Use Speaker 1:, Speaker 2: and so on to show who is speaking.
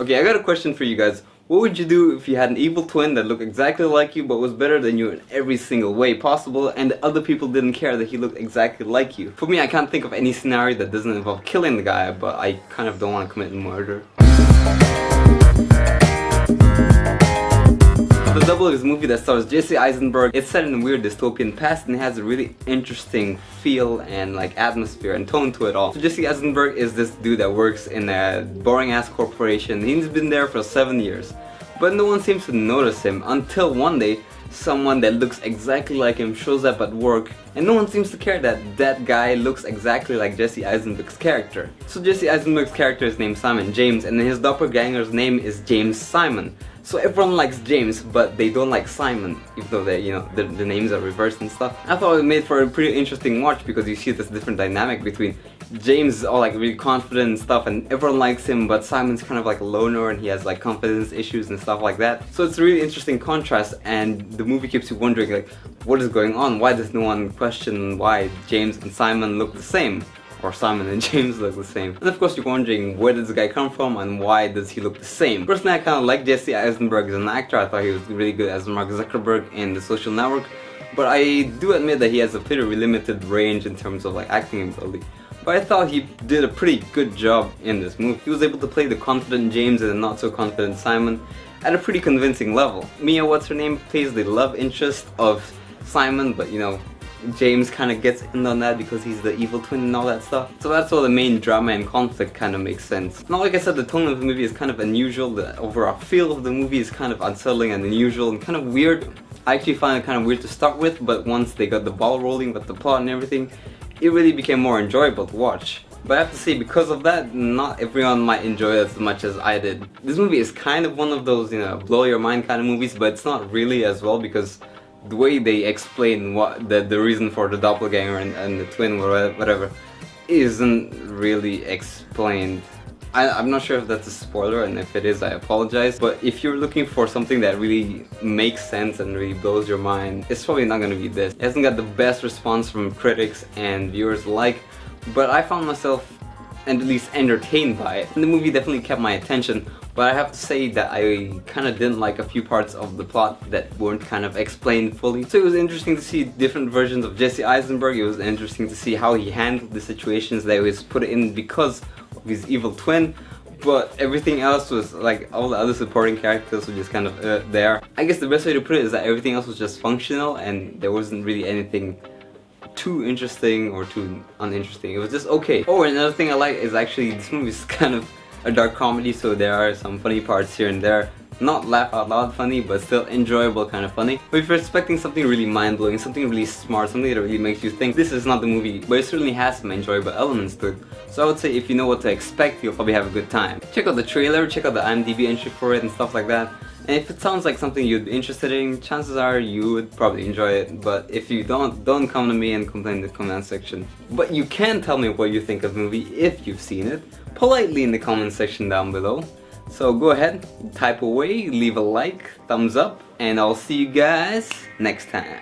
Speaker 1: Okay, I got a question for you guys. What would you do if you had an evil twin that looked exactly like you but was better than you in every single way possible, and other people didn't care that he looked exactly like you? For me, I can't think of any scenario that doesn't involve killing the guy, but I kind of don't want to commit murder. The Double is a movie that stars Jesse Eisenberg. It's set in a weird dystopian past and it has a really interesting feel and like atmosphere and tone to it all. So Jesse Eisenberg is this dude that works in a boring ass corporation. He's been there for 7 years, but no one seems to notice him until one day someone that looks exactly like him shows up at work, and no one seems to care that that guy looks exactly like Jesse Eisenberg's character. So Jesse Eisenberg's character is named Simon James, and his doppelganger's name is James Simon. So everyone likes James, but they don't like Simon, even though they, the names are reversed and stuff. I thought it made for a pretty interesting watch because you see this different dynamic between James is all like really confident and stuff and everyone likes him, but Simon's kind of like a loner and he has like confidence issues and stuff like that. So it's a really interesting contrast, and the movie keeps you wondering like, what is going on? Why does no one question why James and Simon look the same? Or Simon and James look the same. And of course you're wondering, where does this guy come from and why does he look the same? Personally, I kind of like Jesse Eisenberg as an actor. I thought he was really good as Mark Zuckerberg in The Social Network, but I do admit that he has a pretty limited range in terms of like acting ability. But I thought he did a pretty good job in this movie. He was able to play the confident James and the not so confident Simon at a pretty convincing level. Mia, what's her name, plays the love interest of Simon, but James kind of gets in on that because he's the evil twin and all that stuff. So that's all the main drama and conflict kind of makes sense. Now, like I said, the tone of the movie is kind of unusual. The overall feel of the movie is kind of unsettling and unusual and kind of weird. I actually find it kind of weird to start with, but once they got the ball rolling with the plot and everything, it really became more enjoyable to watch. But I have to say, because of that, not everyone might enjoy it as much as I did. This movie is kind of one of those, blow your mind kind of movies, but it's not really as well because the way they explain what the reason for the doppelganger and the twin or whatever isn't really explained. I'm not sure if that's a spoiler, and if it is, I apologize. But if you're looking for something that really makes sense and really blows your mind, it's probably not gonna be this. It hasn't got the best response from critics and viewers alike, but I found myself at least entertained by it. And the movie definitely kept my attention, but I have to say that I kind of didn't like a few parts of the plot that weren't kind of explained fully. So it was interesting to see different versions of Jesse Eisenberg. It was interesting to see how he handled the situations that he was put in because of his evil twin, but everything else was like, all the other supporting characters were just kind of there. I guess the best way to put it is that everything else was just functional and there wasn't really anything too interesting or too uninteresting. It was just okay. Oh, and another thing I like is actually this movie is kind of a dark comedy, so there are some funny parts here and there. Not laugh out loud funny, but still enjoyable kind of funny. But if you're expecting something really mind-blowing, something really smart, something that really makes you think, this is not the movie, but it certainly has some enjoyable elements to it. So I would say if you know what to expect, you'll probably have a good time. Check out the trailer, check out the IMDb entry for it and stuff like that. And if it sounds like something you'd be interested in, chances are you would probably enjoy it. But if you don't come to me and complain in the comment section. But you can tell me what you think of the movie if you've seen it, politely in the comment section down below. So go ahead, type away, leave a like, thumbs up, and I'll see you guys next time.